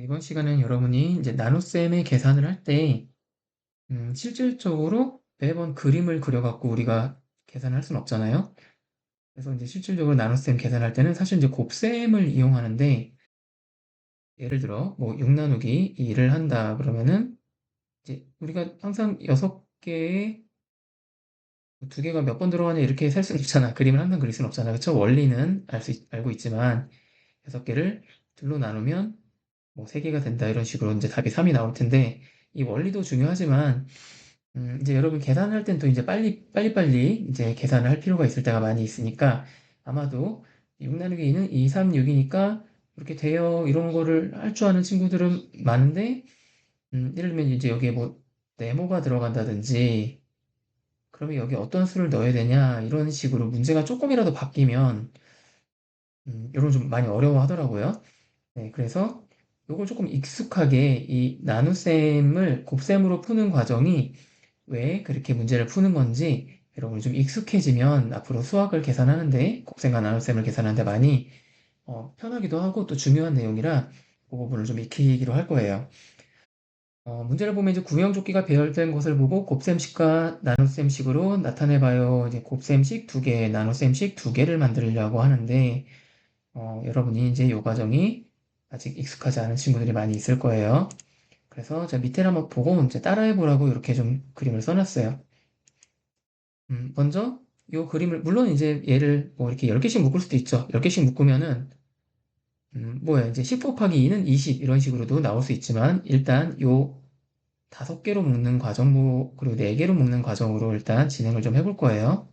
이번 시간은 여러분이 이제 나눗셈의 계산을 할 때, 실질적으로 매번 그림을 그려갖고 우리가 계산을 할 수는 없잖아요. 그래서 이제 실질적으로 나눗셈 계산할 때는 사실 이제 곱셈을 이용하는데, 예를 들어, 뭐 6 나누기 2를 한다 그러면은, 이제 우리가 항상 6개에 2개가 몇 번 들어가냐 이렇게 셀 수는 없잖아. 그림을 항상 그릴 수는 없잖아. 그쵸? 원리는 알고 있지만, 6개를 둘로 나누면 뭐 3개가 된다 이런 식으로 이제 답이 3이 나올 텐데, 이 원리도 중요하지만 이제 여러분 계산할 땐 또 이제 빨리빨리 이제 계산을 할 필요가 있을 때가 많이 있으니까 아마도 6 나누기 2는 2, 3, 6이니까 이렇게 돼요. 이런 거를 할 줄 아는 친구들은 많은데, 예를 들면 이제 여기에 뭐 네모가 들어간다든지, 그러면 여기 어떤 수를 넣어야 되냐, 이런 식으로 문제가 조금이라도 바뀌면, 이런 좀 많이 어려워하더라고요. 네, 그래서 요걸 조금 익숙하게 이 나눗셈을 곱셈으로 푸는 과정이 왜 그렇게 문제를 푸는 건지 여러분이 좀 익숙해지면 앞으로 수학을 계산하는데 곱셈과 나눗셈을 계산하는데 많이 편하기도 하고 또 중요한 내용이라 그 부분을 좀 익히기로 할 거예요. 문제를 보면 이제 구형조끼가 배열된 것을 보고 곱셈식과 나눗셈식으로 나타내봐요. 이제 곱셈식 2개, 나눗셈식 2개를 만들려고 하는데 여러분이 이제 이 과정이 아직 익숙하지 않은 친구들이 많이 있을 거예요. 그래서 제가 밑에를 한번 보고 이제 따라해 보라고 이렇게 좀 그림을 써놨어요. 먼저 이 그림을 물론 이제 얘를 뭐 이렇게 10개씩 묶을 수도 있죠. 10개씩 묶으면은 뭐야 이제 10 곱하기 2는 20 이런 식으로도 나올 수 있지만 일단 요 5개로 묶는 과정 뭐 그리고 4개로 묶는 과정으로 일단 진행을 좀 해볼 거예요.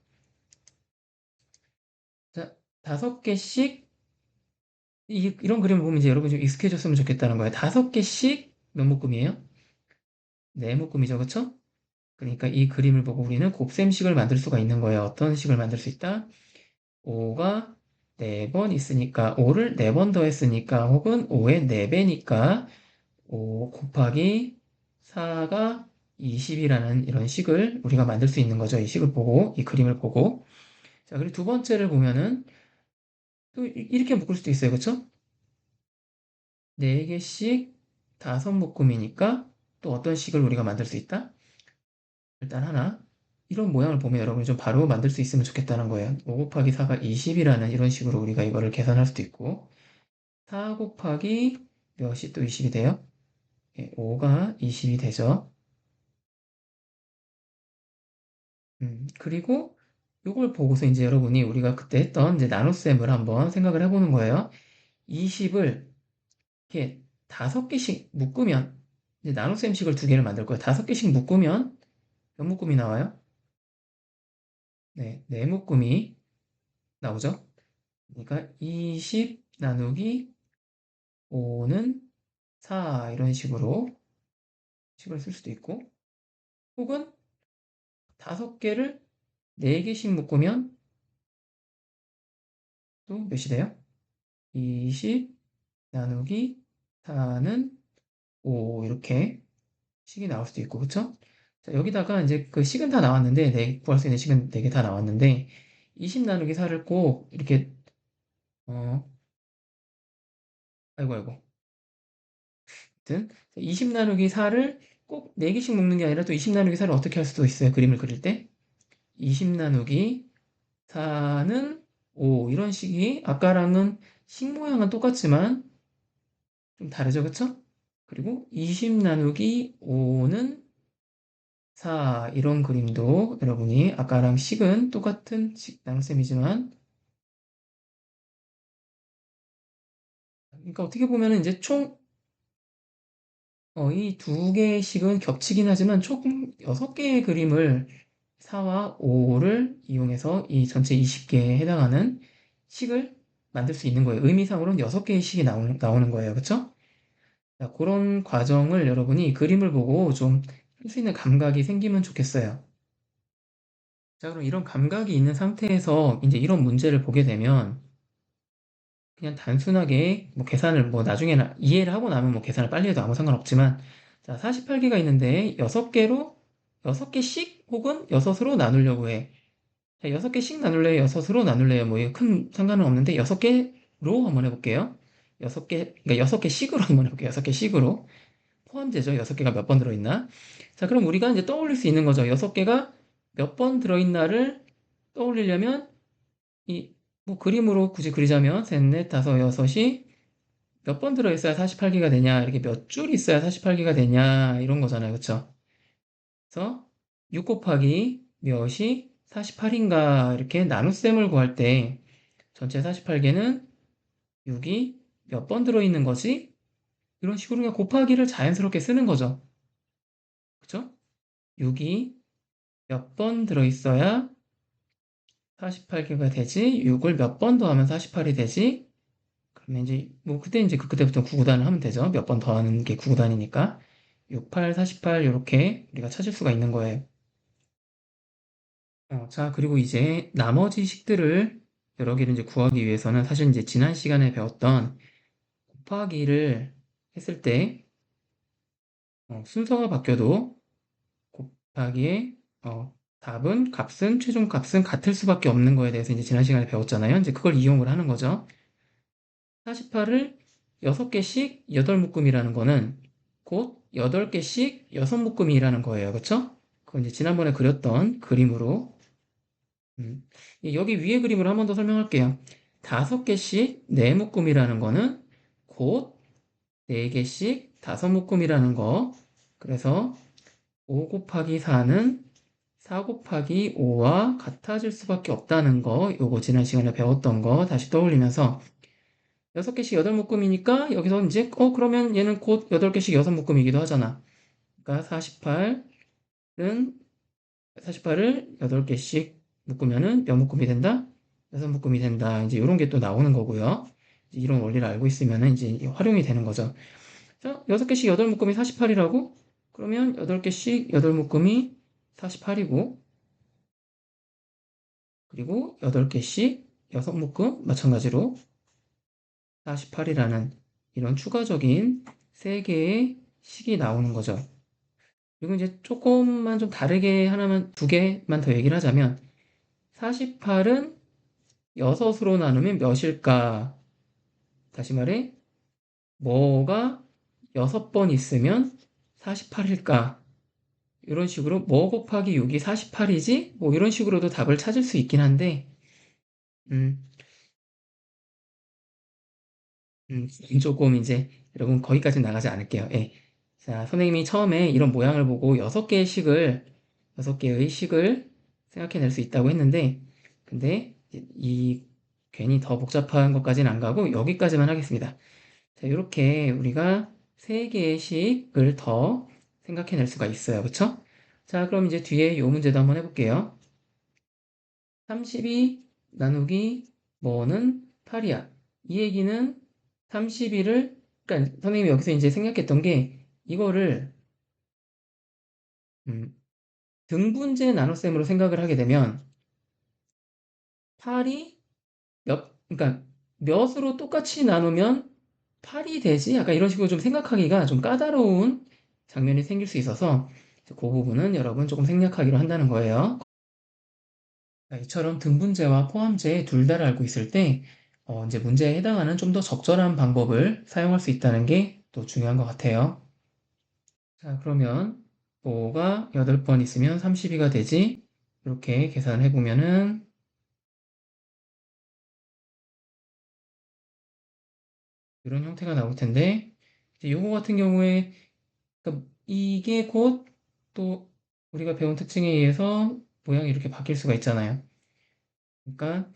자, 5개씩 이런 그림을 보면 이제 여러분 좀 익숙해졌으면 좋겠다는 거예요. 5개씩 몇 묶음이에요? 네 묶음이죠, 그쵸? 그러니까 이 그림을 보고 우리는 곱셈식을 만들 수가 있는 거예요. 어떤 식을 만들 수 있다? 5가 4번 있으니까 5를 4번 더했으니까 혹은 5의 4배니까 5 곱하기 4가 20이라는 이런 식을 우리가 만들 수 있는 거죠. 이 식을 보고 이 그림을 보고 자 그리고 두 번째를 보면은 또 이렇게 묶을 수도 있어요. 그쵸? 4개씩 5묶음이니까 또 어떤 식을 우리가 만들 수 있다? 일단 하나 이런 모양을 보면 여러분이 좀 바로 만들 수 있으면 좋겠다는 거예요. 5 곱하기 4가 20이라는 이런 식으로 우리가 이거를 계산할 수도 있고 4 곱하기 몇이 또 20이 돼요? 5가 20이 되죠. 그리고 이걸 보고서 이제 여러분이 우리가 그때 했던 이제 나눗셈을 한번 생각을 해보는 거예요. 20을 이렇게 5개씩 묶으면 이제 나눗셈식을 2개를 만들 거예요. 5개씩 묶으면 몇 묶음이 나와요? 네, 4묶음이 나오죠. 그러니까 20 나누기 5는 4 이런 식을 쓸 수도 있고 혹은 5개를 4개씩 묶으면 또 몇이 돼요? 20 나누기 4는 5 이렇게 식이 나올 수도 있고 그쵸? 자, 여기다가 이제 그 식은 다 나왔는데 구할 수 있는 식은 4개 다 나왔는데 20 나누기 4를 꼭 이렇게 어 아이고 하여튼 20 나누기 4를 꼭 4개씩 묶는 게 아니라 또 20 나누기 4를 어떻게 할 수도 있어요. 그림을 그릴 때 20 나누기 4는 5 이런 식이 아까랑은 식 모양은 똑같지만 좀 다르죠, 그쵸? 그리고 20 나누기 5는 4 이런 그림도 여러분이 아까랑 식은 똑같은 나눗셈이지만 그러니까 어떻게 보면은 이제 총 이 두 개의 식은 겹치긴 하지만 총 6개의 그림을 4와 5를 이용해서 이 전체 20개에 해당하는 식을 만들 수 있는 거예요. 의미상으로는 6개의 식이 나오는 거예요. 그쵸? 자, 그런 과정을 여러분이 그림을 보고 좀 할 수 있는 감각이 생기면 좋겠어요. 자, 그럼 이런 감각이 있는 상태에서 이제 이런 문제를 보게 되면 그냥 단순하게 뭐 계산을 뭐 나중에 이해를 하고 나면 뭐 계산을 빨리 해도 아무 상관없지만 자, 48개가 있는데 6개씩 혹은 6으로 나누려고 해. 자, 6개씩 나눌래요? 6으로 나눌래요? 뭐, 큰 상관은 없는데 6개로 한번 해볼게요. 6개, 그러니까 6개씩으로 한번 해볼게요. 6개씩으로. 포함되죠. 6개가 몇 번 들어있나. 자, 그럼 우리가 이제 떠올릴 수 있는 거죠. 6개가 몇 번 들어있나를 떠올리려면 이, 뭐 그림으로 굳이 그리자면 셋, 넷, 다섯, 여섯이 몇 번 들어있어야 48개가 되냐, 이렇게 몇 줄 있어야 48개가 되냐, 이런 거잖아요. 그쵸? 그래서 6 곱하기 몇이 48인가, 이렇게 나눗셈을 구할 때 전체 48개는 6이 몇 번 들어있는 거지? 이런 식으로 그냥 곱하기를 자연스럽게 쓰는 거죠. 그쵸? 6이 몇 번 들어있어야 48개가 되지? 6을 몇 번 더하면 48이 되지? 그러면 이제 뭐 그때 이제 그때부터 구구단을 하면 되죠. 몇 번 더하는 게 구구단이니까 68, 48 이렇게 우리가 찾을 수가 있는 거예요. 자, 그리고 이제 나머지 식들을 여러 개를 이제 구하기 위해서는 사실 이제 지난 시간에 배웠던 곱하기를 했을 때 순서가 바뀌어도 곱하기의 답은 값은 최종 값은 같을 수밖에 없는 거에 대해서 이제 지난 시간에 배웠잖아요. 이제 그걸 이용을 하는 거죠. 48을 6개씩 8묶음이라는 거는 곧 8개씩 6묶음이라는 거예요. 그쵸? 그건 이제 지난번에 그렸던 그림으로 여기 위에 그림을 한 번 더 설명할게요. 5개씩 4묶음이라는 거는 곧 4개씩 5묶음이라는 거. 그래서 5 곱하기 4는 4 곱하기 5와 같아질 수밖에 없다는 거. 요거 지난 시간에 배웠던 거 다시 떠올리면서 6개씩 8묶음이니까 여기서 이제 그러면 얘는 곧 8개씩 6묶음이기도 하잖아. 그러니까 48을 8개씩 묶으면은 몇 묶음이 된다? 6묶음이 된다. 이제 이런 게 또 나오는 거고요. 이제 이런 원리를 알고 있으면은 이제 활용이 되는 거죠. 자, 6개씩 8묶음이 48이라고? 그러면 8개씩 8묶음이 48이고, 그리고 8개씩 6묶음 마찬가지로 48이라는 이런 추가적인 3개의 식이 나오는 거죠. 그리고 이제 조금만 좀 다르게 하나만, 2개만 더 얘기를 하자면 48은 6으로 나누면 몇일까? 다시 말해, 뭐가 6번 있으면 48일까? 이런 식으로 뭐 곱하기 6이 48이지? 뭐 이런 식으로도 답을 찾을 수 있긴 한데, 음, 조금 이제 여러분 거기까지 나가지 않을게요. 예. 자, 선생님이 처음에 이런 모양을 보고 6개의 식을 생각해낼 수 있다고 했는데, 근데 이 괜히 더 복잡한 것까지는 안 가고 여기까지만 하겠습니다. 자, 이렇게 우리가 3개의 식을 더 생각해낼 수가 있어요. 그쵸? 자, 그럼 이제 뒤에 이 문제도 한번 해볼게요. 32 나누기 뭐는 8이야. 이 얘기는 32를, 그러니까 선생님이 여기서 이제 생각했던 게 이거를 음, 등분제 나눗셈으로 생각을 하게 되면 8이 그러니까 몇으로 똑같이 나누면 8이 되지? 약간 이런 식으로 좀 생각하기가 좀 까다로운 장면이 생길 수 있어서 그 부분은 여러분 조금 생략하기로 한다는 거예요. 자, 이처럼 등분제와 포함제 둘 다를 알고 있을 때 이제 문제에 해당하는 좀 더 적절한 방법을 사용할 수 있다는 게 또 중요한 것 같아요. 자, 그러면 5가 8번 있으면 32가 되지? 이렇게 계산을 해보면은 이런 형태가 나올 텐데 이제 요거 같은 경우에 그러니까 이게 곧 또 우리가 배운 특징에 의해서 모양이 이렇게 바뀔 수가 있잖아요. 그러니까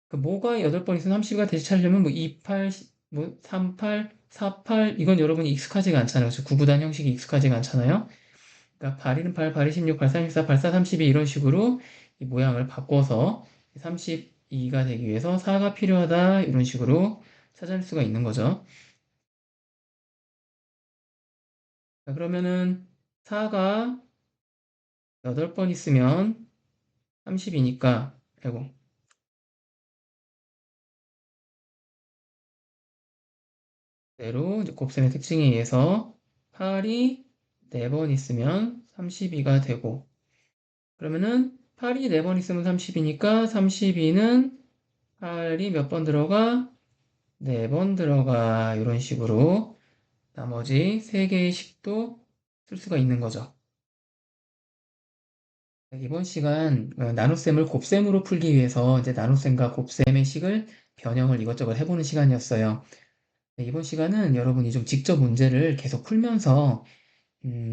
그 뭐가 8번 있으면 30가 대시 찾으려면 뭐 28, 뭐 38, 48 이건 여러분이 익숙하지가 않잖아요. 그래서 구구단 형식이 익숙하지가 않잖아요. 그러니까 발 1은 8, 발 2, 16, 발 3, 14, 발 4, 32 이런 식으로 이 모양을 바꿔서 32가 되기 위해서 4가 필요하다 이런 식으로 찾을 수가 있는 거죠. 자, 그러면은 4가 8번 있으면 30이니까 아이고 대로 이제 곱셈의 특징에 의해서 8이 4번 있으면 32가 되고 그러면은 8이 4번 있으면 30이니까 32는 8이 몇 번 들어가? 4번 들어가 이런 식으로 나머지 3개의 식도 쓸 수가 있는 거죠. 이번 시간 나눗셈을 곱셈으로 풀기 위해서 이제 나눗셈과 곱셈의 식을 변형을 이것저것 해보는 시간이었어요. 이번 시간은 여러분이 좀 직접 문제를 계속 풀면서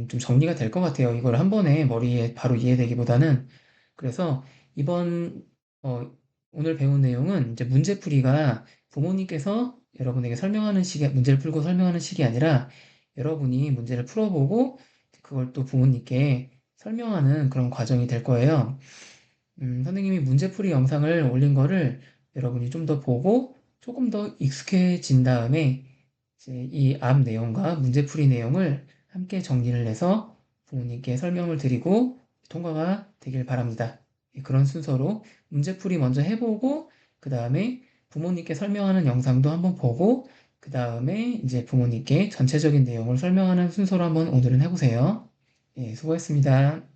좀 정리가 될 것 같아요. 이걸 한 번에 머리에 바로 이해되기보다는. 그래서 이번, 어, 오늘 배운 내용은 이제 문제풀이가 부모님께서 여러분에게 설명하는 식의, 문제를 풀고 설명하는 식이 아니라 여러분이 문제를 풀어보고 그걸 또 부모님께 설명하는 그런 과정이 될 거예요. 선생님이 문제풀이 영상을 올린 거를 여러분이 좀 더 보고 조금 더 익숙해진 다음에 이제 이 앞 내용과 문제풀이 내용을 함께 정리를 해서 부모님께 설명을 드리고 통과가 되길 바랍니다. 그런 순서로 문제풀이 먼저 해보고 그 다음에 부모님께 설명하는 영상도 한번 보고 그 다음에 이제 부모님께 전체적인 내용을 설명하는 순서로 한번 오늘은 해보세요. 예, 수고했습니다.